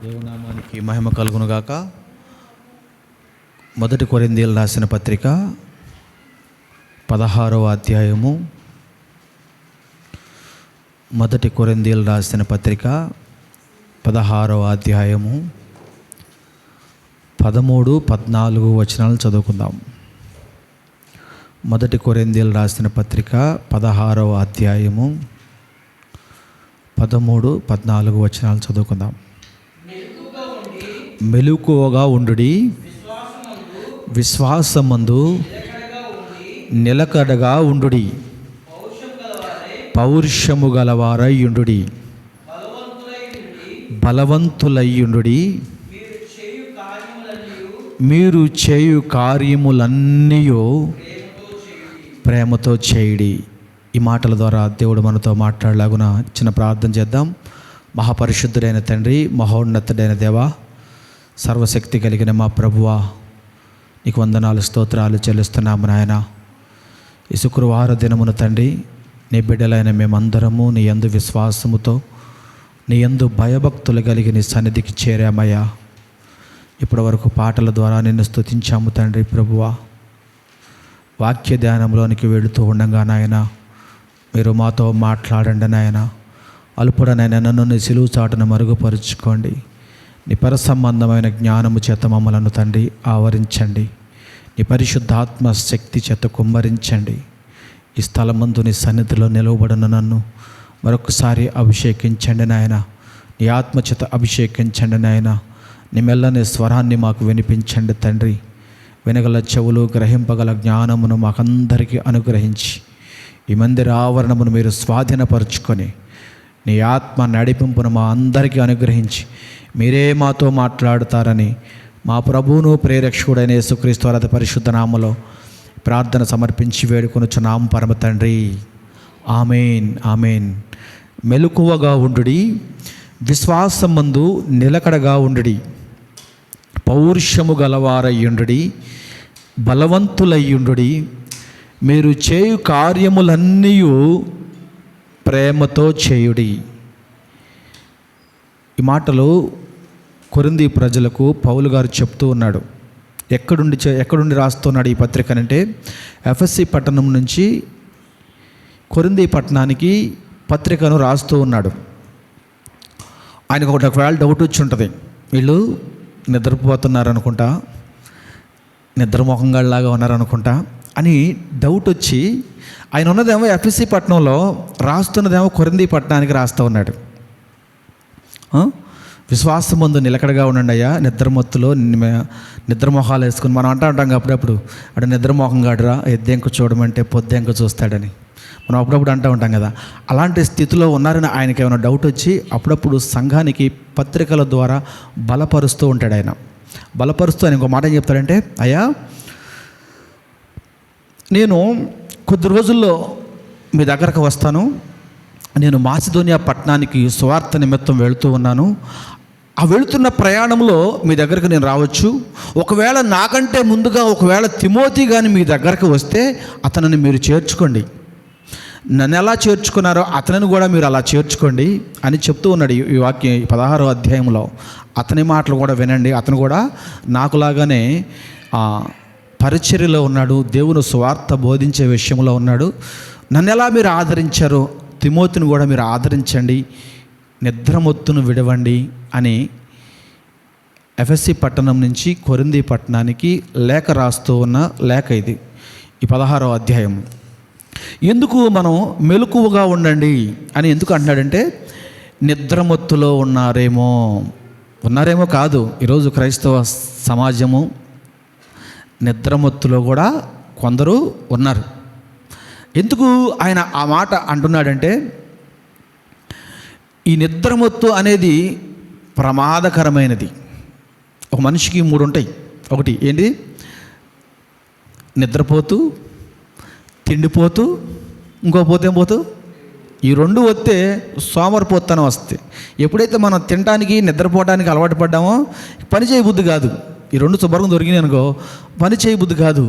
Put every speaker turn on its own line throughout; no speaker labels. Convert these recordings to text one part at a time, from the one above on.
దేవునామానికి మహిమ కలుగునుగాక. 1 కొరింథీయులకు రాసిన పత్రిక 16వ అధ్యాయము. 1 కొరింథీయులకు రాసిన పత్రిక 16వ అధ్యాయము 13, 14 వచనాలు చదువుకుందాం. 1 కొరింథీయులకు రాసిన పత్రిక 16వ అధ్యాయము 13, 14 వచనాలు చదువుకుందాం. మెలకువగా ఉండుడి, విశ్వాసమందు నిలకడగా ఉండుడి, పౌరుషము గలవారై ఉండుడి, బలవంతులై ఉండుడి, మీరు చేయు కార్యములన్నీ ప్రేమతో చేయుడి. ఈ మాటల ద్వారా దేవుడు మనతో మాట్లాడలాగున చిన్న ప్రార్థన చేద్దాం. మహాపరిశుద్ధుడైన తండ్రి, మహోన్నతుడైన దేవా, సర్వశక్తి కలిగిన మా ప్రభువా, నీకు వందనాలు స్తోత్రాలు చెల్లిస్తున్నాము నాయన. ఈ శుక్రవార దినమున తండ్రి, నీ బిడ్డలైన మేమందరము నీ యందు విశ్వాసముతో, నీ యందు భయభక్తులు కలిగి నీ సన్నిధికి చేరామయ్యా. ఇప్పటి వరకు పాటల ద్వారా నిన్ను స్తుతించాము తండ్రి. ప్రభువా, వాక్య ధ్యానంలోనికి వెళుతూ ఉండగా నాయన, మీరు మాతో మాట్లాడండి నాయన. అల్పుడనైనా నన్ను నీ సిలువ చాటును మరుగుపరుచుకోండి. నీ పరసంబంధమైన జ్ఞానము చేత మమ్మలను తండ్రి ఆవరించండి. నీ పరిశుద్ధాత్మ శక్తి చేత కుమ్మరించండి. ఈ స్థలమందు నీ సన్నిధిలో నిలవబడిన నన్ను మరొకసారి అభిషేకించండి నాయన. నీ ఆత్మ చేత అభిషేకించండి నాయన. నీ మెల్లని స్వరాన్ని మాకు వినిపించండి తండ్రి. వినగల చెవులు, గ్రహింపగల జ్ఞానమును మాకందరికీ అనుగ్రహించి ఈ మందిర ఆవరణమును మీరు స్వాధీనపరుచుకొని నీ ఆత్మ నడిపింపును మా అందరికీ అనుగ్రహించి మీరే మాతో మాట్లాడుతారని మా ప్రభువును ప్రేరక్షకుడైన యేసుక్రీస్తు వారి పరిశుద్ధ నామములో ప్రార్థన సమర్పించి వేడుకొనుచున్నాము పరమ తండ్రి. ఆమేన్, ఆమేన్. మెలకువగా ఉండుడి, విశ్వాసమందు నిలకడగా ఉండుడి, పౌరుషము గలవారయ్యుండుడి, బలవంతులయ్యుండుడి, మీరు చేయు కార్యములన్నీ ప్రేమతో చేయుడి. ఈ మాటలు కొరింథీ ప్రజలకు పౌలు గారు చెప్తూ ఉన్నాడు. ఎక్కడుండి రాస్తున్నాడు ఈ పత్రికనంటే, ఎఫెసీ పట్టణం నుంచి కొరింథీ పట్టణానికి పత్రికను రాస్తూ ఉన్నాడు. ఆయనకు ఒకవేళ డౌట్ వచ్చి ఉంటుంది, వీళ్ళు నిద్రపోతున్నారు అనుకుంటా, నిద్రమోహంగాళ్ళలాగా ఉన్నారనుకుంటా అని డౌట్ వచ్చి, ఆయన ఉన్నదేమో ఎఫెసీ పట్టణంలో, రాస్తున్నదేమో కొరింథీ పట్టణానికి రాస్తూ ఉన్నాడు. విశ్వాసమందు నిలకడగా ఉండండి అయ్యా, నిద్రమత్తులో నిద్రమోహాలు వేసుకుని మనం అంటాం అప్పుడప్పుడు, అటు నిద్రమోహం గాడురా, ఎద్దెంక చూడమంటే పొద్దెంక చూస్తాడని మనం అప్పుడప్పుడు అంటూ ఉంటాం కదా. అలాంటి స్థితిలో ఉన్నారని ఆయనకి ఏమైనా డౌట్ వచ్చి అప్పుడప్పుడు సంఘానికి పత్రికల ద్వారా బలపరుస్తూ ఉంటాడు. ఆయన బలపరుస్తూ ఆయన ఇంకో మాట ఏం చెప్తాడంటే, అయ్యా నేను కొద్ది రోజుల్లో మీ దగ్గరకు వస్తాను, నేను మాసిదోనియా పట్టణానికి సువార్త నిమిత్తం వెళుతూ ఉన్నాను. ఆ వెళుతున్న ప్రయాణంలో మీ దగ్గరకు నేను రావచ్చు. ఒకవేళ నాకంటే ముందుగా ఒకవేళ తిమోతి కానీ మీ దగ్గరకు వస్తే అతనిని మీరు చేర్చుకోండి. నన్ను ఎలా చేర్చుకున్నారో అతనిని కూడా మీరు అలా చేర్చుకోండి అని చెప్తూ ఉన్నాడు ఈ వాక్యం 16వ అధ్యాయంలో. అతని మాటలు కూడా వినండి. అతను కూడా నాకులాగానే పరిచర్యలో ఉన్నాడు, దేవుని సువార్త బోధించే విషయంలో ఉన్నాడు. నన్ను ఎలా మీరు ఆదరించారో తిమోతిని కూడా మీరు ఆదరించండి, నిద్రమొత్తును విడవండి అని ఎఫెసీ పట్టణం నుంచి కొరింథీ పట్టణానికి లేఖ రాస్తూ ఉన్న లేఖ ఇది, ఈ 16వ అధ్యాయం. ఎందుకు మనం మెలకువగా ఉండండి అని ఎందుకు అంటున్నాడంటే, నిద్రమొత్తులో ఉన్నారేమో కాదు, ఈరోజు క్రైస్తవ సమాజము నిద్రమొత్తులో కూడా కొందరు ఉన్నారు. ఎందుకు ఆయన ఆ మాట అంటున్నాడంటే, ఈ నిద్రమొత్తు అనేది ప్రమాదకరమైనది. ఒక మనిషికి 3 ఉంటాయి. ఒకటి ఏంటి, నిద్రపోతూ, తిండిపోతూ, ఇంకో పోతేం పోతూ. ఈ 2 వస్తే సోమరిపోతనం వస్తాయి. ఎప్పుడైతే మనం తినడానికి నిద్రపోవడానికి అలవాటు పడ్డామో పని చేయబుద్ధి కాదు. ఈ 2 శుభ్రంగా దొరికినాయి అనుకో, పని చేయబుద్ధి కాదు.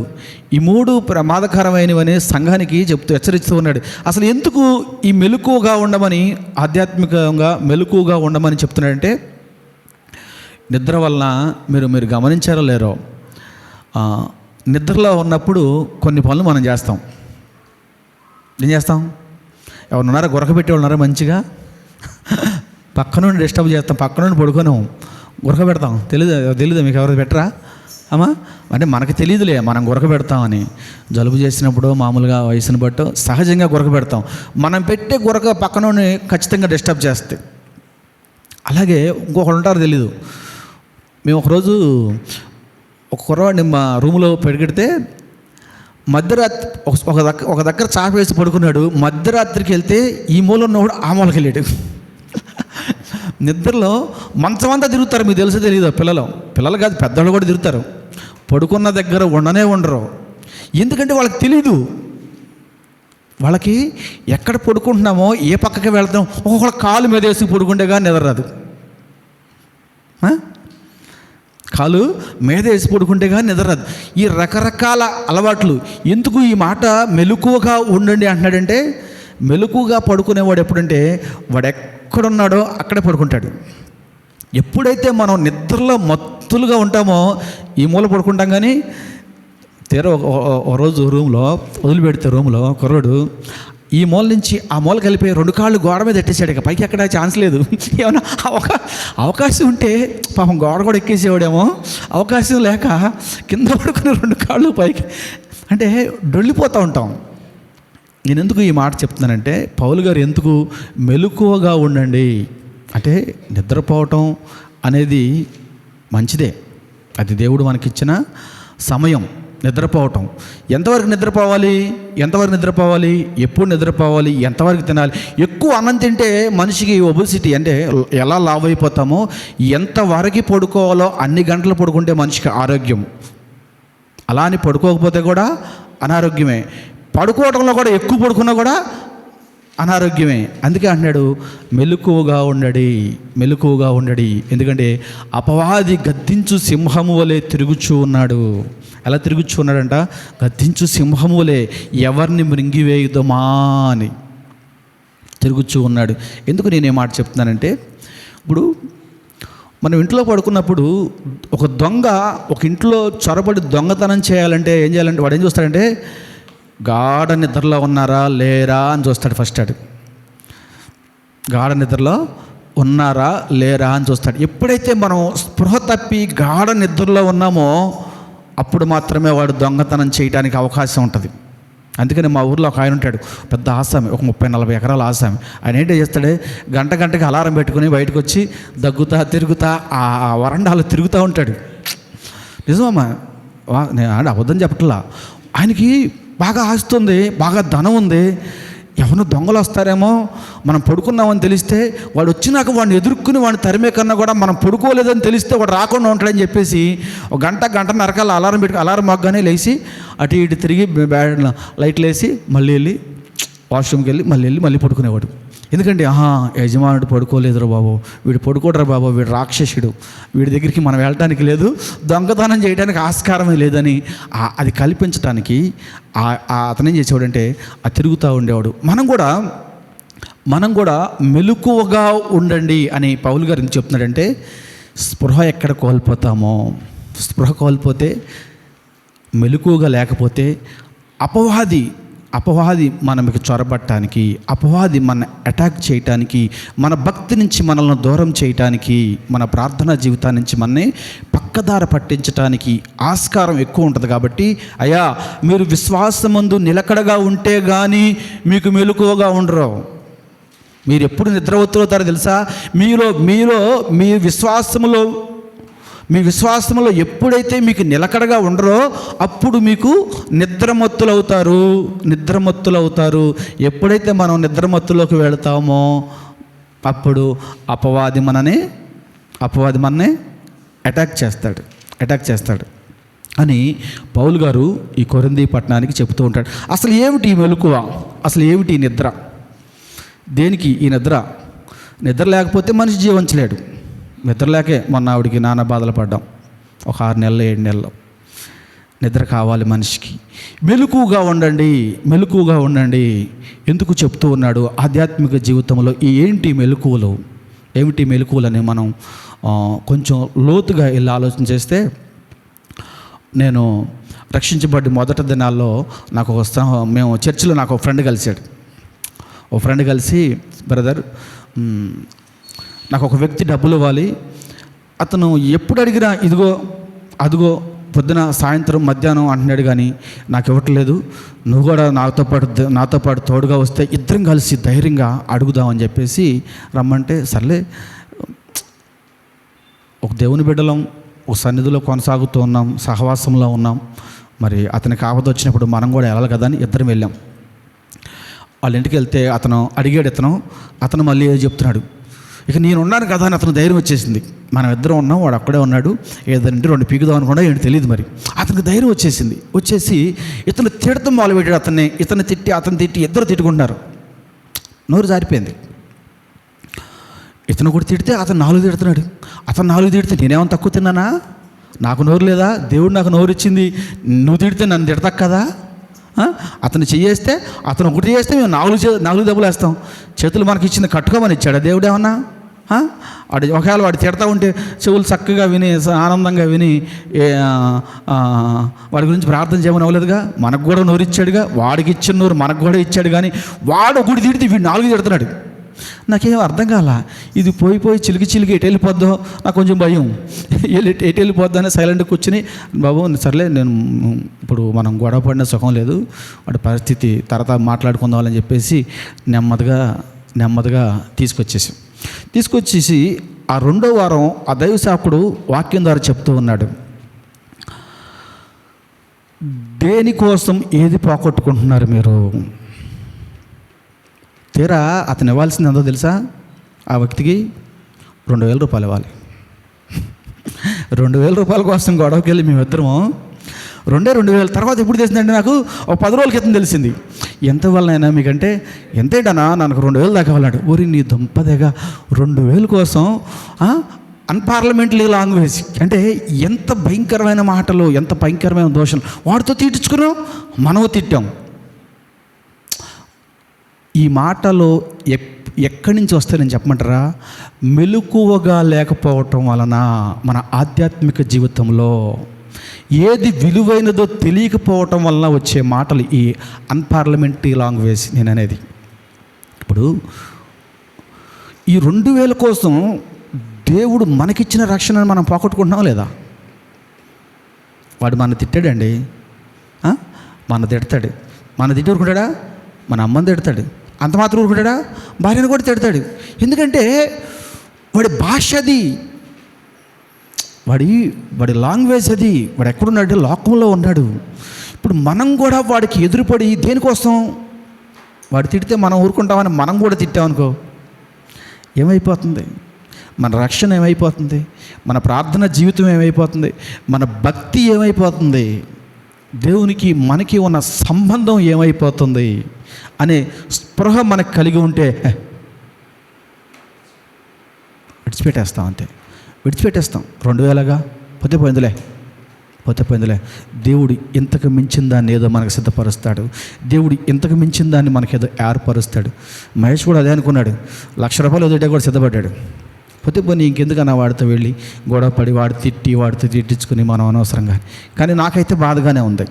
ఈ 3 ప్రమాదకరమైనవని సంఘానికి హెచ్చరిస్తూ ఉన్నాడు. అసలు ఎందుకు ఈ మెలకువగా ఉండమని, ఆధ్యాత్మికంగా మెలకువగా ఉండమని చెప్తున్నాడంటే, నిద్ర వలన మీరు గమనించారో లేరో, నిద్రలో ఉన్నప్పుడు కొన్ని పనులు మనం చేస్తాం. ఏం చేస్తాం? ఎవరున్నారా గురక పెట్టేవాళ్ళు ఉన్నారా? మంచిగా పక్క నుండి డిస్టర్బ్ చేస్తాం, పక్క నుండి పడుకోను గురక పెడతాం. తెలీదా మీకు? ఎవరు పెట్టరా అమ్మా? అంటే మనకు తెలియదులే మనం గురక పెడతామని. జలుబు చేసినప్పుడు మామూలుగా వయసును బట్టి సహజంగా గురక పెడతాం. మనం పెట్టే గురక పక్కన ఖచ్చితంగా డిస్టర్బ్ చేస్తాయి. అలాగే ఇంకొకరు ఉంటారు, తెలీదు. మేము ఒకరోజు ఒక కుర్రవాడిని మా రూమ్లో పెడిగిడితే మధ్యరాత్రి ఒక దగ్గర చాప వేసి పడుకున్నాడు. మధ్యరాత్రికి వెళ్తే ఈ మూల ఉన్నవాడు ఆ మూలకి వెళ్ళాడు. నిద్రలో మంచం అంతా తిరుగుతారు. మీకు తెలుసో తెలియదు? పిల్లలు కాదు, పెద్దవాళ్ళు కూడా తిరుగుతారు. పడుకున్న దగ్గర ఉండరు. ఎందుకంటే వాళ్ళకి తెలీదు. వాళ్ళకి ఎక్కడ పడుకుంటున్నామో, ఏ పక్కకి వెళ్తాం, ఒక్కొక్క కాలు మీద వేసి పడుకుంటేగా నిద్ర రాదు. కాలు మీద వేసి పడుకుంటేగా నిద్ర రాదు. ఈ రకరకాల అలవాట్లు. ఎందుకు ఈ మాట మెలకువగా ఉండండి అంటున్నాడంటే, మెలకువగా పడుకునేవాడు ఎప్పుడంటే వాడు ఎక్కడున్నాడో అక్కడే పడుకుంటాడు. ఎప్పుడైతే మనం నిద్రలో మత్తులుగా ఉంటామో ఈ మూల పడుకుంటాం. కానీ ఓ రోజు రూమ్లో వదిలిపెడితే రూమ్లో కుర్రాడు ఈ మూల నుంచి ఆ మూల కలిపి 2 కాళ్ళు గోడ మీద ఎట్టేసాడు. ఇక పైకి ఎక్కడ ఛాన్స్ లేదు. ఏమన్నా అవకాశం ఉంటే పాపం గోడ కూడా ఎక్కేసేవాడేమో. అవకాశం లేక కింద పడుకుని 2 కాళ్ళు పైకి, అంటే డొల్లిపోతూ ఉంటాం. నేను ఎందుకు ఈ మాట చెప్తున్నానంటే, పౌలు గారు ఎందుకు మెలకువగా ఉండండి అంటే, నిద్రపోవటం అనేది మంచిదే. అది దేవుడు మనకిచ్చిన సమయం. నిద్రపోవటం ఎంతవరకు నిద్రపోవాలి, ఎప్పుడు నిద్రపోవాలి, ఎంతవరకు తినాలి. ఎక్కువ అన్నం తింటే మనిషికి ఒబెసిటీ, అంటే ఎలా లావ్ అయిపోతామో, ఎంతవరకు పడుకోవాలో అన్ని గంటలు పడుకుంటే మనిషికి ఆరోగ్యం. అలా అని పడుకోకపోతే కూడా అనారోగ్యమే. పడుకోవడంలో కూడా ఎక్కువ పడుకున్నా కూడా అనారోగ్యమే. అందుకే అంటున్నాడు మెలకువగా ఉండడి. ఎందుకంటే అపవాది గద్దించు సింహము వలె తిరుగుచూ ఉన్నాడు. ఎలా తిరుగుచూ ఉన్నాడంట? గద్దించు సింహము వలె ఎవరిని మృంగివేయుదమా అని తిరుగుచూ ఉన్నాడు. ఎందుకు నేను ఏ మాట చెప్తున్నానంటే, ఇప్పుడు మనం ఇంట్లో పడుకున్నప్పుడు ఒక దొంగ ఒక ఇంట్లో చొరబడి దొంగతనం చేయాలంటే ఏం చేయాలంటే, వాడు ఏం చూస్తాడంటే గాఢ నిద్రలో ఉన్నారా లేరా అని చూస్తాడు. ఫస్ట్ గాఢ నిద్రలో ఉన్నారా లేరా అని చూస్తాడు. ఎప్పుడైతే మనం స్పృహ తప్పి గాఢ నిద్రలో ఉన్నామో అప్పుడు మాత్రమే వాడు దొంగతనం చేయడానికి అవకాశం ఉంటుంది. అందుకని మా ఊర్లో ఒక ఆయన ఉంటాడు, పెద్ద ఆసామి, ఒక 30-40 ఎకరాల ఆసామి. ఆయన ఏంటో చేస్తాడే, గంటకి అలారం పెట్టుకుని బయటకు వచ్చి తిరుగుతా ఆ వరండాలో తిరుగుతూ ఉంటాడు. నిజమమ్మా, నేను అబద్ధం చెప్పట్లా. ఆయనకి బాగా ఆస్తి ఉంది, బాగా ధనం ఉంది. ఎవరు దొంగలు వస్తారేమో, మనం పడుకున్నామని తెలిస్తే వాడు వచ్చినాక వాడిని ఎదుర్కొని వాడిని తరిమే కన్నా కూడా మనం పడుకోలేదని తెలిస్తే వాడు రాకుండా ఉంటాడని చెప్పేసి ఒక గంటన్నరకాల అలారం మొగ్గనే లేచి అటు ఇటు తిరిగి లైట్లు వేసి మళ్ళీ వెళ్ళి వాష్రూమ్కి వెళ్ళి మళ్ళీ పడుకునేవాడు. ఎందుకంటే యజమానుడు పడుకోలేదురా బాబు, వీడు పడుకోడరా బాబు, వీడు రాక్షసుడు, వీడి దగ్గరికి మనం వెళ్ళటానికి లేదు, దొంగతనం చేయడానికి ఆస్కారమే లేదని అది కల్పించడానికి అతనేం చేసేవాడంటే తిరుగుతూ ఉండేవాడు. మనం కూడా మెలకువగా ఉండండి అని పౌలు గారు ఎందుకు చెప్తున్నాడంటే, స్పృహ ఎక్కడ కోల్పోతామో, స్పృహ కోల్పోతే, మెలకువగా లేకపోతే అపవాది మనకి చొరబట్టడానికి, అపవాది మన అటాక్ చేయటానికి, మన భక్తి నుంచి మనల్ని దూరం చేయటానికి, మన ప్రార్థనా జీవితాన్ని నుంచి మనని పక్కదార పట్టించడానికి ఆస్కారం ఎక్కువ ఉంటుంది. కాబట్టి అయ్యా, మీరు విశ్వాసమందు నిలకడగా ఉంటే కానీ మీకు మెలకువగా ఉండరు. మీరు ఎప్పుడు నిద్రవత్తులవుతారో తెలుసా? మీ విశ్వాసంలో ఎప్పుడైతే మీకు నిలకడగా ఉండరో అప్పుడు మీకు నిద్రమత్తులవుతారు. ఎప్పుడైతే మనం నిద్రమత్తులోకి వెళతామో అప్పుడు అపవాది మనని అటాక్ చేస్తాడు అని పౌలు గారు ఈ కొరింథీ పట్టణానికి చెబుతూ ఉంటాడు. అసలు ఏమిటి ఈ మెలకువ? అసలు ఏమిటి ఈ నిద్ర? దేనికి ఈ నిద్ర లేకపోతే మనిషి జీవించలేడు. నిద్రలేకే మొన్న ఆవిడికి నానా బాధలు పడ్డాం. ఒక 6 నెలలు 7 నెలలు నిద్ర కావాలి మనిషికి. మెలకువగా ఉండండి ఎందుకు చెప్తూ ఉన్నాడు? ఆధ్యాత్మిక జీవితంలో ఏమిటి మెలకువలని మనం కొంచెం లోతుగా వెళ్ళి ఆలోచన చేస్తే, నేను రక్షించబడి మొదటి దినాల్లో నాకు మేము చర్చిలో నాకు ఒక ఫ్రెండ్ కలిశాడు. ఓ ఫ్రెండ్ కలిసి, బ్రదర్ నాకు ఒక వ్యక్తి డబ్బులు ఇవ్వాలి, అతను ఎప్పుడు అడిగినా ఇదిగో అదిగో పొద్దున సాయంత్రం మధ్యాహ్నం అంటున్నాడు, కానీ నాకు ఇవ్వట్లేదు, నువ్వు కూడా నాతో పాటు తోడుగా వస్తే ఇద్దరం కలిసి ధైర్యంగా అడుగుదామని చెప్పేసి రమ్మంటే, సర్లే ఒక దేవుని బిడ్డలం, ఒక సన్నిధిలో కొనసాగుతూ ఉన్నాం, సహవాసంలో ఉన్నాం, మరి అతనికి ఆపద వచ్చినప్పుడు మనం కూడా వెళ్ళాలి కదా అని ఇద్దరం వెళ్ళాం. వాళ్ళ ఇంటికి వెళ్తే అతను అడిగాడు, అతను మళ్ళీ చెప్తున్నాడు, ఇక నేను ఉన్నాను కదా అని అతను ధైర్యం వచ్చేసింది. మనం ఇద్దరం ఉన్నాం, వాడు అక్కడే ఉన్నాడు, ఏదంటే 2 పీకుదాం అనుకున్నా ఏంటి తెలియదు, మరి అతనికి ధైర్యం వచ్చేసి ఇతను తిడతాం మొదలుపెట్టాడు. ఇతను తిట్టి ఇద్దరు తిట్టుకుంటున్నారు. నోరు జారిపోయింది. ఇతను కూడా తిడితే అతను 4 తిడుతున్నాడు. అతను 4 తిడితే నేనేమన్నా తక్కువ తిన్నానా? నాకు నోరు లేదా? దేవుడు నాకు నోరు ఇచ్చింది, నువ్వు తిడితే నన్ను తిడతావు కదా. అతను చేస్తే అతను ఒకటి చేస్తే మేము 4 దెబ్బలు వేస్తాం. చేతులు మనకి ఇచ్చింది కట్టుకోమని ఇచ్చాడా దేవుడు ఏమన్నా? ఒకవేళ వాడు తిడతా ఉంటే చెవులు చక్కగా విని ఆనందంగా విని వాడి గురించి ప్రార్థన చేయమని అవ్వలేదుగా. మనకు కూడా నోరు ఇచ్చాడుగా, వాడికి ఇచ్చిన నోరు మనకు కూడా ఇచ్చాడు. కానీ వాడు ఒకటి తిడితే వీడు 4 తిడుతున్నాడు. నాకేం అర్థం కాల. ఇది పోయి చిలికి ఎటు వెళ్ళిపోద్దో నాకు కొంచెం భయం. ఎటు వెళ్ళిపోద్దా అని సైలెంట్గా కూర్చుని, బాబు సర్లే, నేను ఇప్పుడు మనం గొడవ పడిన సుఖం లేదు, వాడి పరిస్థితి తర్వాత మాట్లాడుకుందామని చెప్పేసి నెమ్మదిగా తీసుకొచ్చేసి ఆ 2వ వారం ఆ దైవ సేవకుడు వాక్యం ద్వారా చెప్తూ ఉన్నాడు, దేనికోసం ఏది పోగొట్టుకుంటున్నారు మీరు? తీరా అతను ఇవ్వాల్సింది ఎంతో తెలుసా? ఆ వ్యక్తికి 2,000 రూపాయలు ఇవ్వాలి. 2,000 రూపాయల కోసం గొడవకి వెళ్ళి మేమిద్దరము 2,000 తర్వాత ఎప్పుడు తెలిసిందంటే నాకు ఒక 10 రోజుల క్రితం తెలిసింది. ఎంత వల్లనైనా మీకంటే ఎంతేంటనా నాకు 2,000 దాకా ఇవ్వాలన్నాడు. ఊరి నీ దుంపదేగా 2,000 కోసం అన్పార్లమెంటరీ లాంగ్వేజ్ అంటే ఎంత భయంకరమైన మాటలు, ఎంత భయంకరమైన దోషం. వాడితో తిట్టించుకున్నాం, మనము తిట్టాం. ఈ మాటలు ఎక్కడి నుంచి వస్తాయని చెప్పమంటారా? మెలకువగా లేకపోవటం వలన మన ఆధ్యాత్మిక జీవితంలో ఏది విలువైనదో తెలియకపోవటం వలన వచ్చే మాటలు ఈ అన్పార్లమెంటరీ లాంగ్వేజ్ నేను అనేది. ఇప్పుడు ఈ 2,000 కోసం దేవుడు మనకిచ్చిన రక్షణను మనం పోగొట్టుకుంటున్నాం లేదా? వాడు మన తిట్టాడండి, మన తిడతాడు, మన తిట్టి ఊరుకుంటాడా? మన అమ్మని తిడతాడు, అంత మాత్రం ఊరుకుంటాడా? భార్యను కూడా తిడతాడు. ఎందుకంటే వాడి భాష అది, వాడి లాంగ్వేజ్ అది. వాడు ఎక్కడున్నాడు? లోకంలో ఉన్నాడు. ఇప్పుడు మనం కూడా వాడికి ఎదురుపడి దేనికోసం? వాడు తిడితే మనం ఊరుకుంటామని మనం కూడా తిట్టామనుకో, ఏమైపోతుంది? మన రక్షణ ఏమైపోతుంది? మన ప్రార్థన జీవితం ఏమైపోతుంది? మన భక్తి ఏమైపోతుంది? దేవునికి మనకి ఉన్న సంబంధం ఏమైపోతుంది అనే స్పృహ మనకు కలిగి ఉంటే విడిచిపెట్టేస్తాం. అంతే, విడిచిపెట్టేస్తాం. 2,000గా పోతే పోయిందిలే. దేవుడు ఇంతకు మించిన దాన్ని ఏదో మనకు సిద్ధపరుస్తాడు. దేవుడు ఇంతకు మించిన దాన్ని మనకేదో ఏర్పరుస్తాడు. మహేష్ కూడా అదే అనుకున్నాడు. 1,00,000 రూపాయలు ఎదుటే కూడా సిద్ధపడ్డాడు. పోనీ ఇంకెందుకన్నా వాడితో వెళ్ళి గొడవపడి వాడితో తిట్టించుకుని మనం అనవసరంగా. కానీ నాకైతే బాధగానే ఉంది,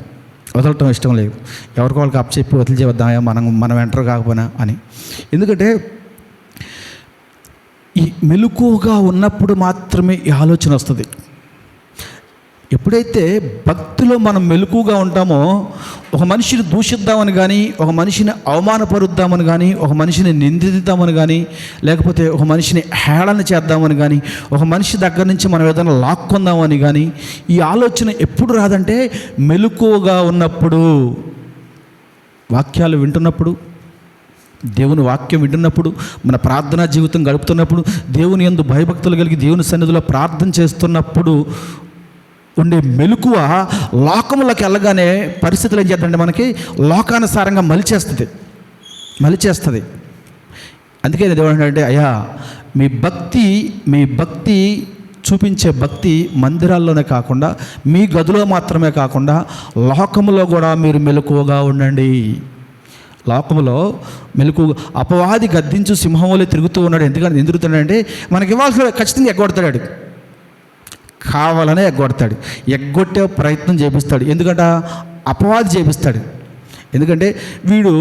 వదలటం ఇష్టం లేదు. ఎవరికి వాళ్ళకి అప్పచెప్పి వదిలిచేద్దామా మనం ఎంటర్ కాకపోయినా అని. ఎందుకంటే ఈ మెలకువగా ఉన్నప్పుడు మాత్రమే ఈ ఆలోచన వస్తుంది. ఎప్పుడైతే భక్తిలో మనం మెలకువగా ఉంటామో, ఒక మనిషిని దూషిద్దామని కానీ, ఒక మనిషిని అవమానపరుద్దామని కానీ, ఒక మనిషిని నిందిద్దామని కానీ, లేకపోతే ఒక మనిషిని హేళన చేద్దామని కానీ, ఒక మనిషి దగ్గర నుంచి మనం ఏదైనా లాక్కుందామని కానీ ఈ ఆలోచన ఎప్పుడు రాదంటే మెలకువగా ఉన్నప్పుడు, వాక్యాలు వింటున్నప్పుడు, దేవుని వాక్యం వింటున్నప్పుడు, మన ప్రార్థనా జీవితం గడుపుతున్నప్పుడు, దేవుని యందు భయభక్తులు కలిగి దేవుని సన్నిధిలో ప్రార్థన చేస్తున్నప్పుడు ఉండే మెలకువ లోకంలోకి వెళ్ళగానే పరిస్థితులు ఏం చేద్దంటే మనకి లోకానుసారంగా మలిచేస్తుంది. అందుకే దేవుడు అంటే, అయ్యా మీ భక్తి చూపించే భక్తి మందిరాల్లోనే కాకుండా, మీ గదిలో మాత్రమే కాకుండా లోకంలో కూడా మీరు మెలకువగా ఉండండి. లోకంలో మెలకు అపవాది గద్దించు సింహంలో తిరుగుతూ ఉన్నాడు. ఎందుకంటే ఎందుకు తిరుగుతున్నాడంటే మనకి ఇవ్వాల్సిన ఖచ్చితంగా ఎగ్గొడతాడు, కావాలనే ఎగ్గొడతాడు, ఎగ్గొట్టే ప్రయత్నం చేపిస్తాడు. ఎందుకంటే అపవాది చేపిస్తాడు. ఎందుకంటే వీడు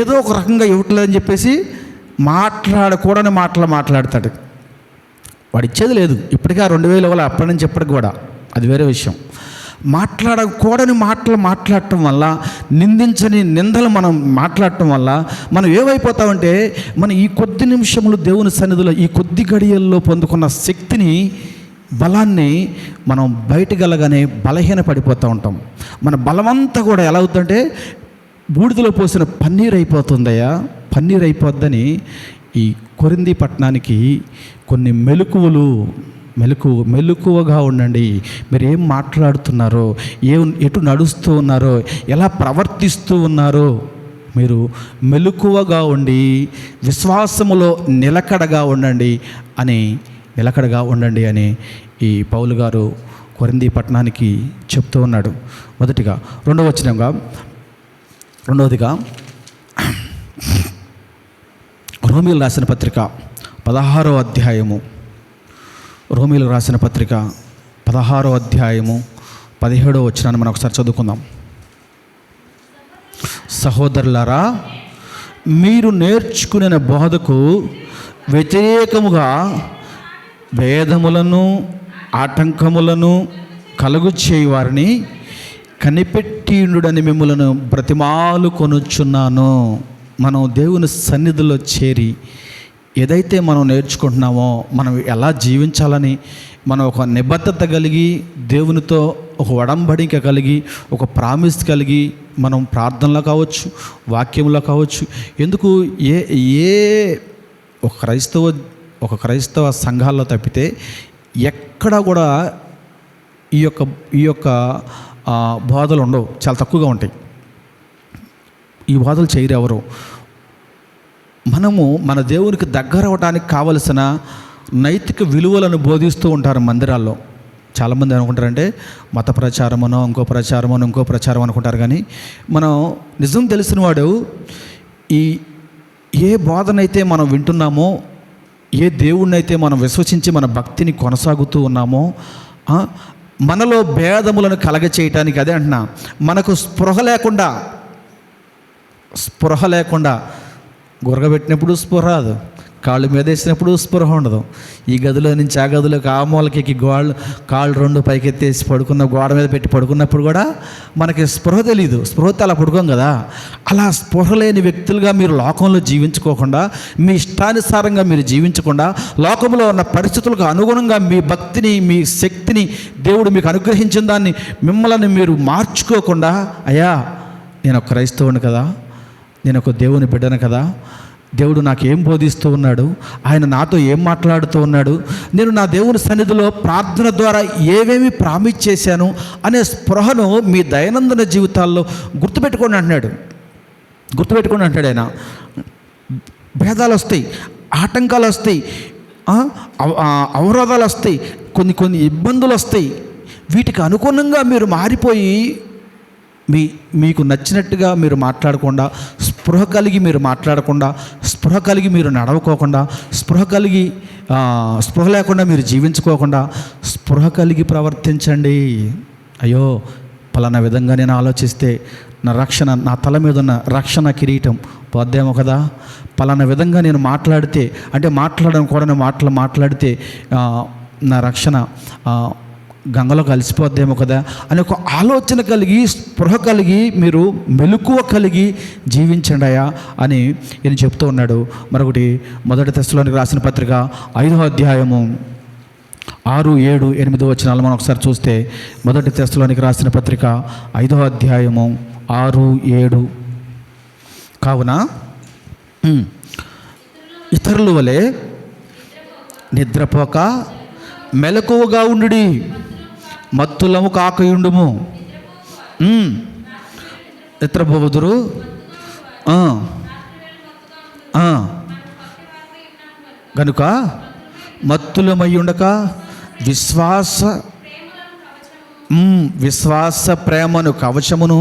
ఏదో ఒక రకంగా ఇవ్వట్లేదని చెప్పేసి మాట్లాడకూడని మాట్లాడతాడు. వాడు ఇచ్చేది లేదు. ఇప్పటికీ 2000 ఇవ్వాలి, అప్పటి నుంచి ఇప్పటికి కూడా, అది వేరే విషయం. మాట్లాడకూడని మాట్లాడటం వల్ల, నిందించని నిందలు మనం మాట్లాడటం వల్ల మనం ఏమైపోతామంటే, మనం ఈ కొద్ది నిమిషములు దేవుని సన్నిధిలో ఈ కొద్ది గడియల్లో పొందుకున్న శక్తిని, బలాన్ని మనం బయటకు వెళ్ళగానే బలహీన పడిపోతూ ఉంటాం. మన బలమంతా కూడా ఎలా అవుతుందంటే బూడిదలో పోసిన పన్నీర్ అయిపోతుందయ్యా, పన్నీర్ అయిపోద్దని ఈ కొరింథీ పట్టణానికి కొన్ని మెలకువగా ఉండండి. మీరు ఏం మాట్లాడుతున్నారో, ఎటు నడుస్తూ ఉన్నారో, ఎలా ప్రవర్తిస్తూ ఉన్నారో మీరు మెలకువగా ఉండి విశ్వాసములో నిలకడగా ఉండండి అని ఈ పౌలు గారు కొరింథీ పట్టణానికి చెప్తూ ఉన్నాడు. మొదటిగా. రెండవదిగా రోమీయులు రాసిన పత్రిక 16వ అధ్యాయము, రోమీయులు రాసిన పత్రిక 16వ అధ్యాయము 17వ వచనాన్ని మనం ఒకసారి చదువుకుందాం. సహోదరులారా, మీరు నేర్చుకునే బోధకు వ్యతిరేకముగా భేదములను ఆటంకములను కలుగు చేయువారిని కనిపెట్టిండుడని మిమ్మలను బ్రతిమాలు కొనుచున్నాను. మనం దేవుని సన్నిధిలో చేరి ఏదైతే మనం నేర్చుకుంటున్నామో, మనం ఎలా జీవించాలని మనం ఒక నిబద్ధత కలిగి, దేవునితో ఒక ఒడంబడిక కలిగి, ఒక ప్రామిస్ కలిగి, మనం ప్రార్థనలో కావచ్చు, వాక్యంలో కావచ్చు, ఎందుకు ఏ ఒక క్రైస్తవ సంఘాల్లో తప్పితే ఎక్కడ కూడా ఈ యొక్క బోధలు ఉండవు, చాలా తక్కువగా ఉంటాయి. ఈ బోధలు చేయరు ఎవరు. మనము మన దేవునికి దగ్గర అవ్వడానికి కావలసిన నైతిక విలువలను బోధిస్తూ ఉంటారు మందిరాల్లో. చాలామంది అనుకుంటారంటే మత ప్రచారమనో ఇంకో ప్రచారం అనుకుంటారు. కానీ మనం నిజం తెలిసిన వాడు ఏ బోధనైతే మనం వింటున్నామో, ఏ దేవుణ్ణైతే మనం విశ్వసించి మన భక్తిని కొనసాగుతూ ఉన్నామో, మనలో భేదములను కలగచేయటానికి, అదే అంటున్నా, మనకు స్పృహ లేకుండా గురగబెట్టినప్పుడు స్పృహ రాదు, కాళ్ళు మీద వేసినప్పుడు స్పృహ ఉండదు. ఈ గదిలో నుంచి ఆ గదిలోకి, ఆ మూలకి కాళ్ళు 2 పైకెత్తేసి గోడ మీద పెట్టి పడుకున్నప్పుడు కూడా మనకి స్పృహ తెలీదు. స్పృహతో అలా పడుకోం కదా. అలా స్పృహ లేని వ్యక్తులుగా మీరు లోకంలో జీవించుకోకుండా, మీ ఇష్టానుసారంగా మీరు జీవించకుండా, లోకంలో ఉన్న పరిస్థితులకు అనుగుణంగా మీ భక్తిని, మీ శక్తిని, దేవుడు మీకు అనుగ్రహించిన దాన్ని మిమ్మల్ని మీరు మార్చుకోకుండా, అయ్యా నేను ఒక క్రైస్తవుని కదా, నేను ఒక దేవుని బిడ్డను కదా, దేవుడు నాకు ఏం బోధిస్తూ ఉన్నాడు, ఆయన నాతో ఏం మాట్లాడుతూ ఉన్నాడు, నేను నా దేవుని సన్నిధిలో ప్రార్థన ద్వారా ఏవేమి ప్రామిస్ చేశాను అనే స్పృహను మీ దైనందిన జీవితాల్లో గుర్తుపెట్టుకోండి అంటున్నాడు ఆయన. భేదాలు వస్తాయి, ఆటంకాలు వస్తాయి, అవరోధాలు వస్తాయి, కొన్ని ఇబ్బందులు వస్తాయి. వీటికి అనుగుణంగా మీరు మారిపోయి మీకు నచ్చినట్టుగా మీరు మాట్లాడకుండా, స్పృహ కలిగి మీరు మాట్లాడకుండా, స్పృహ కలిగి మీరు నడవకోకుండా, స్పృహ లేకుండా మీరు జీవించుకోకుండా, స్పృహ కలిగి ప్రవర్తించండి. అయ్యో పలానా విధంగా నేను ఆలోచిస్తే నా రక్షణ, నా తల మీద ఉన్న రక్షణ కిరీటం పోద్దేమో కదా, పలానా విధంగా నేను మాట్లాడితే, అంటే మాట్లాడకూడని మాట్లాడితే నా రక్షణ గంగలో కలిసిపోద్దేమో కదా అని ఒక ఆలోచన కలిగి, స్పృహ కలిగి, మీరు మెలకువ కలిగి జీవించండి అయ్యా అని ఈయన చెప్తూ ఉన్నాడు. మరొకటి, మొదటి తెస్సలోనికి రాసిన పత్రిక 5వ అధ్యాయము 6, 7, 8 వచనాలు మనం ఒకసారి చూస్తే, మొదటి తెస్సలోనికి రాసిన పత్రిక 5వ అధ్యాయము 6, 7. కావున ఇతరుల వలె నిద్రపోక మెలకువగా ఉండుడి, మత్తులము కాకయుండుము, నిద్రపోదురు, గనుక మత్తులమై ఉండక విశ్వాస ప్రేమను కవచమును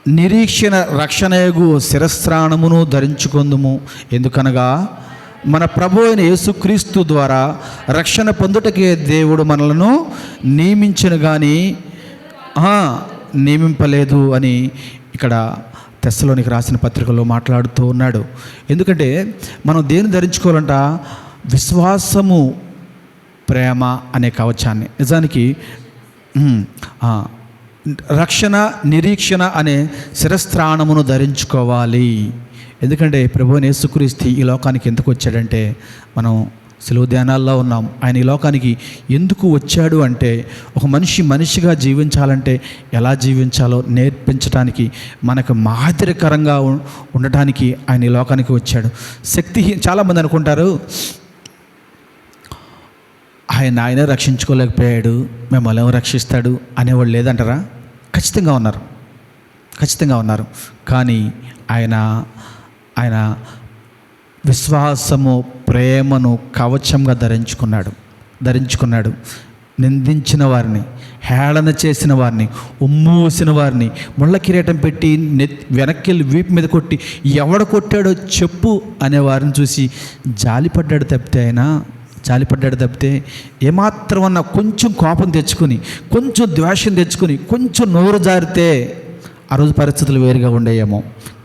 నిరీక్షణ రక్షణయగు శిరస్త్రాణమును ధరించుకొందుము. ఎందుకనగా మన ప్రభు అయిన యేసుక్రీస్తు ద్వారా రక్షణ పొందుటకే దేవుడు మనలను నియమించను కానీ నియమింపలేదు అని ఇక్కడ తెస్సలోనికి రాసిన పత్రికలో మాట్లాడుతూ ఉన్నాడు. ఎందుకంటే మనం దేన్ని ధరించుకోవాలంట? విశ్వాసము, ప్రేమ అనే కవచాన్ని. నిజానికి రక్షణ, నిరీక్షణ అనే శిరస్త్రాణమును ధరించుకోవాలి. ఎందుకంటే ప్రభువైన యేసుక్రీస్తు ఈ లోకానికి ఎందుకు వచ్చాడంటే, మనం సెలవు ధ్యానాల్లో ఉన్నాం. ఆయన ఈ లోకానికి ఎందుకు వచ్చాడు అంటే, ఒక మనిషిగా జీవించాలంటే ఎలా జీవించాలో నేర్పించడానికి, మనకు మాదిరికరంగా ఉండటానికి ఆయన ఈ లోకానికి వచ్చాడు. చాలామంది అనుకుంటారు ఆయనే రక్షించుకోలేకపోయాడు, మిమ్మల్ని ఏమో రక్షిస్తాడు అనేవాళ్ళు లేదంటారా? ఖచ్చితంగా ఉన్నారు. కానీ ఆయన విశ్వాసము, ప్రేమను కవచంగా ధరించుకున్నాడు. నిందించిన వారిని, హేళన చేసిన వారిని, ఉమ్మూసిన వారిని ముళ్ళ కిరీటం పెట్టి వెనక్కి వీపు మీద కొట్టి ఎవడ కొట్టాడో చెప్పు అనే వారిని చూసి జాలిపడ్డాడు తప్పితే ఏమాత్రమన్నా కొంచెం కోపం తెచ్చుకొని, కొంచెం ద్వేషం తెచ్చుకొని, కొంచెం నోరు జారితే ఆ రోజు పరిస్థితులు వేరుగా ఉండేయేమో.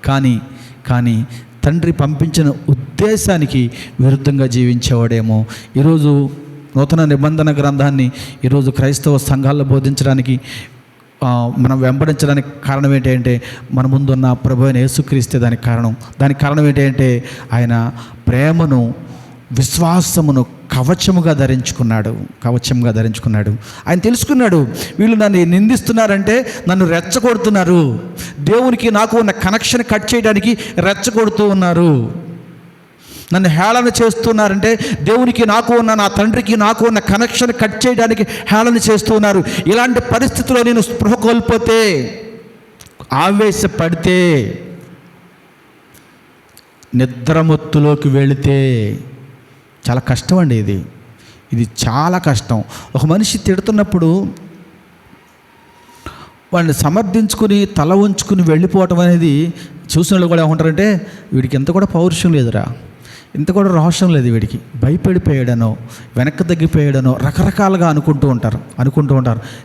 కానీ తండ్రి పంపించిన ఉద్దేశానికి విరుద్ధంగా జీవించేవాడేమో. ఈరోజు నూతన నిబంధన గ్రంథాన్ని ఈరోజు క్రైస్తవ సంఘాల్లో బోధించడానికి, మనం వెంబడించడానికి కారణం ఏంటంటే, మన ముందున్న ప్రభు అయిన యేసుక్రీస్తే దానికి కారణం ఏంటంటే, ఆయన ప్రేమను, విశ్వాసమును కవచముగా ధరించుకున్నాడు. ఆయన తెలుసుకున్నాడు, వీళ్ళు నన్ను నిందిస్తున్నారంటే నన్ను రెచ్చగొడుతున్నారు, దేవునికి నాకు ఉన్న కనెక్షన్ కట్ చేయడానికి రెచ్చగొడుతూ ఉన్నారు. నన్ను హేళన చేస్తున్నారంటే దేవునికి నాకు ఉన్న, నా తండ్రికి నాకు ఉన్న కనెక్షన్ కట్ చేయడానికి హేళన చేస్తూ ఉన్నారు. ఇలాంటి పరిస్థితుల్లో నేను స్పృహ కోల్పోతే, ఆవేశపడితే, నిద్రమత్తులోకి వెళితే చాలా కష్టం అండి. ఇది చాలా కష్టం. ఒక మనిషి తిడుతున్నప్పుడు వాడిని సమర్థించుకుని తల ఉంచుకుని వెళ్ళిపోవటం అనేది చూసిన వాళ్ళు కూడా ఏమంటారంటే, వీడికి ఎంత కూడా పౌరుషం లేదురా, ఇంత కూడా రోషం లేదు, వీడికి భయపడిపోయాడనో, వెనక్కి తగ్గిపోయాడనో రకరకాలుగా అనుకుంటూ ఉంటారు.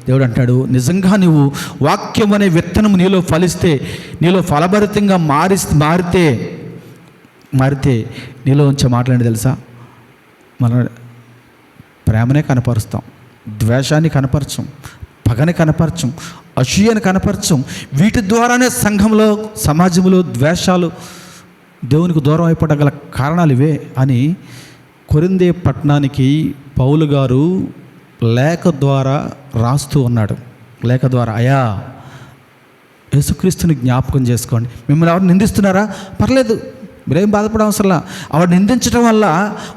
దేవుడు అంటాడు, నిజంగా నువ్వు వాక్యం అనే విత్తనం నీలో ఫలిస్తే, నీలో ఫలభరితంగా మారితే నీలో ఉంచే మాట్లాడి తెలుసా, మన ప్రేమనే కనపరుస్తాం, ద్వేషాన్ని కనపరచం, పగని కనపరచం, అసూయని కనపరచం. వీటి ద్వారానే సంఘంలో, సమాజంలో ద్వేషాలు, దేవునికి దూరం అయిపోవడం కారణాలు ఇవే అని కొరింథీ పట్టణానికి పౌలు గారు లేఖ ద్వారా రాస్తూ ఉన్నాడు. లేఖ ద్వారా, అయ్యా యేసుక్రీస్తుని జ్ఞాపకం చేసుకోండి. మిమ్మల్ని ఎవరు నిందిస్తున్నారా? పర్లేదు, మీరేం బాధపడడం అవసరంలా. వాడు నిందించడం వల్ల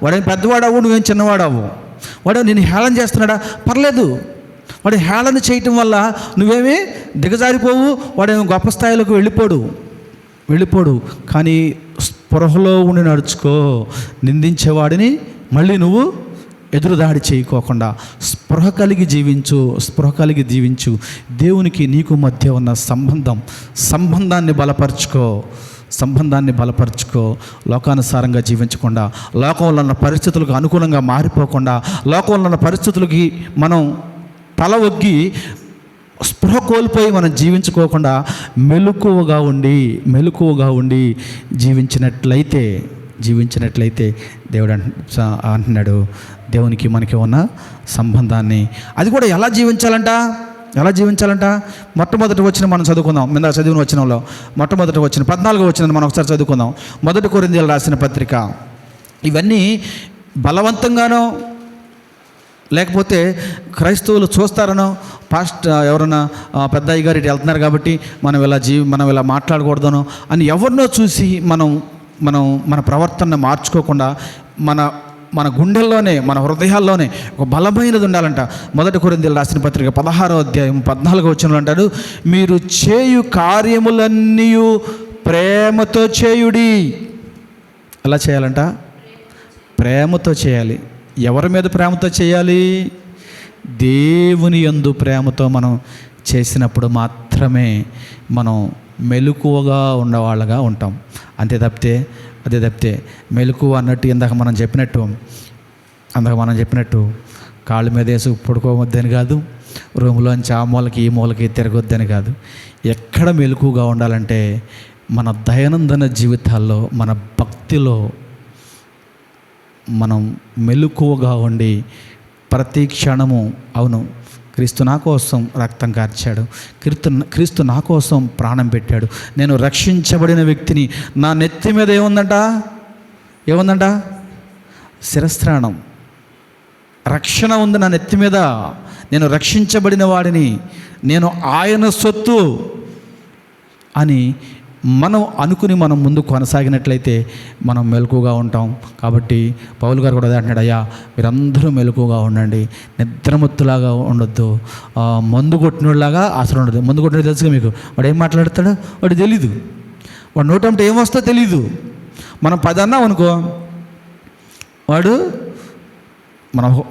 వాడేం పెద్దవాడవు, నువ్వేం చిన్నవాడవు. వాడు నేను హేళన చేస్తున్నాడా? పర్లేదు. వాడు హేళన చేయటం వల్ల నువ్వేమీ దిగజారిపోవు, వాడేమో గొప్ప స్థాయిలోకి వెళ్ళిపోడు. కానీ స్పృహలో ఉండి నడుచుకో. నిందించేవాడిని మళ్ళీ నువ్వు ఎదురుదాడి చేయకోకుండా స్పృహ కలిగి జీవించు. దేవునికి నీకు మధ్య ఉన్న సంబంధాన్ని బలపరుచుకో. లోకానుసారంగా జీవించకుండా, లోకంలో ఉన్న పరిస్థితులకు అనుకూలంగా మారిపోకుండా, లోకంలో ఉన్న పరిస్థితులకి మనం తల ఒగ్గి స్పృహ కోల్పోయి మనం జీవించుకోకుండా మెలకువగా ఉండి జీవించినట్లయితే దేవుడు అంటున్నాడు, దేవునికి మనకి ఉన్న సంబంధాన్ని, అది కూడా ఎలా జీవించాలంట? మొట్టమొదటి వచ్చిన మనం చదువుకుందాం. మీద చదివిన వచనంలో మొట్టమొదటి వచ్చిన 14వ వచనం మనం ఒకసారి చదువుకుందాం. మొదటి కొరింథీయులకు రాసిన పత్రిక. ఇవన్నీ బలవంతంగానో, లేకపోతే క్రైస్తవులు చూస్తారనో, ఎవరైనా పెద్ద అయ్యగారు ఇటు వెళ్తున్నారు కాబట్టి మనం ఇలా మాట్లాడకూడదనో అని ఎవరినో చూసి మన ప్రవర్తనను మార్చుకోకుండా మన గుండెల్లోనే, మన హృదయాల్లోనే ఒక బలమైనది ఉండాలంట. మొదటి కొరింథీయులకు రాసిన పత్రిక 16వ అధ్యాయం 14వ వచనంలో అంటాడు, మీరు చేయు కార్యములన్నీ ప్రేమతో చేయుడి. ఎలా చేయాలంట? ప్రేమతో చేయాలి. ఎవరి మీద ప్రేమతో చేయాలి? దేవుని యందు ప్రేమతో మనం చేసినప్పుడు మాత్రమే మనం మెలకువగా ఉన్నవాళ్ళగా ఉంటాం. అదే తప్పితే మెలకువ అన్నట్టు ఇందాక మనం చెప్పినట్టు కాళ్ళ మీద వేసి పడుకోవద్దని కాదు, రూములోంచి ఆ మూలకి ఈ మూలకి తిరగొద్దని కాదు. ఎక్కడ మెలకువగా ఉండాలంటే మన దైనందిన జీవితాల్లో, మన భక్తిలో మనం మెలకువగా ఉండి ప్రతి క్షణము అవును క్రీస్తు నా కోసం రక్తం కార్చాడు, క్రీస్తు నా కోసం ప్రాణం పెట్టాడు, నేను రక్షించబడిన వ్యక్తిని, నా నెత్తి మీద ఏముందంట శిరస్త్రాణం, రక్షణ ఉంది నా నెత్తి మీద, నేను రక్షించబడిన వాడిని, నేను ఆయన సొత్తు అని మనం అనుకుని మనం ముందు కొనసాగినట్లయితే మనం మెలకువగా ఉంటాం. కాబట్టి పౌలు గారు కూడా అంటున్నాడు, అయ్యా మీరందరూ మెలకువగా ఉండండి, నిద్రమత్తులాగా ఉండొద్దు, మందు కొట్టినోళ్ళలాగా అసలు ఉండదు. మందు కొట్టినోడు తెలుసుగా మీకు, వాడు ఏం మాట్లాడతాడో వాడు తెలీదు, వాడు నోటంటే ఏమొస్తో తెలీదు. మనం 10 అన్నాం అనుకో, వాడు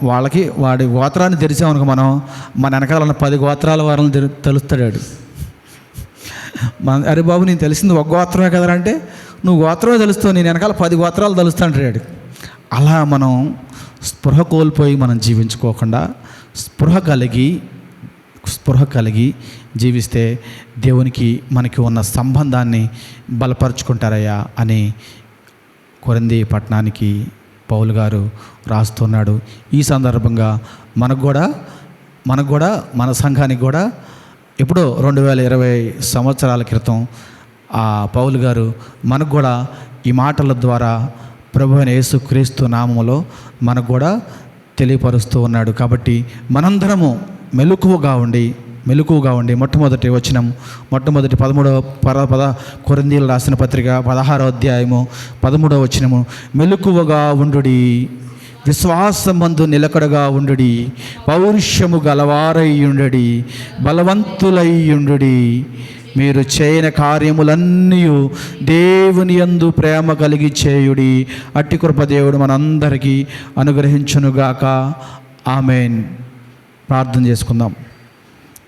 వాళ్ళకి వాడి గోత్రాన్ని తెరిచామనుకో, మనం మన వెనకాల 10 గోత్రాల వారిని తెలుస్తాడు. అరే బాబు నేను తెలిసింది ఒక గోత్రమే కదా అంటే, నువ్వు గోత్రమే తెలుస్తావు, నేను వెనకాల 10 గోత్రాలు తెలుస్తాంటాడు. అలా మనం స్పృహ కోల్పోయి మనం జీవించుకోకుండా స్పృహ కలిగి జీవిస్తే దేవునికి మనకి ఉన్న సంబంధాన్ని బలపరుచుకుంటారయ్యా అని కొరింథీ పట్టణానికి పౌలు గారు రాస్తున్నాడు. ఈ సందర్భంగా మనకు కూడా మన సంఘానికి కూడా ఎప్పుడో 2020 సంవత్సరాల క్రితం ఆ పౌలు గారు మనకు కూడా ఈ మాటల ద్వారా ప్రభువైన యేసుక్రీస్తు నామములో మనకు కూడా తెలియపరుస్తూ ఉన్నాడు. కాబట్టి మనందరము మెలకువగా ఉండి మొట్టమొదటి 13వ కొరింథీయులు రాసిన పత్రిక 16వ అధ్యాయము 13వ వచనము, మెలకువగా ఉండుడి, విశ్వాసమందు నిలకడగా ఉండుడి, పౌరుషము గలవారయ్యుండుడి, బలవంతులయ్యుండుడి, మీరు చేయని కార్యములన్నీ దేవుని యందు ప్రేమ కలిగి చేయుడి. అట్టి కృప దేవుడు మనందరికీ అనుగ్రహించునుగాక. ఆమేన్. ప్రార్థన చేసుకుందాం.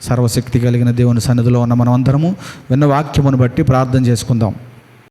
సర్వశక్తి కలిగిన దేవుని సన్నిధిలో ఉన్న మనం అందరము విన్న వాక్యమును బట్టి ప్రార్థన చేసుకుందాం.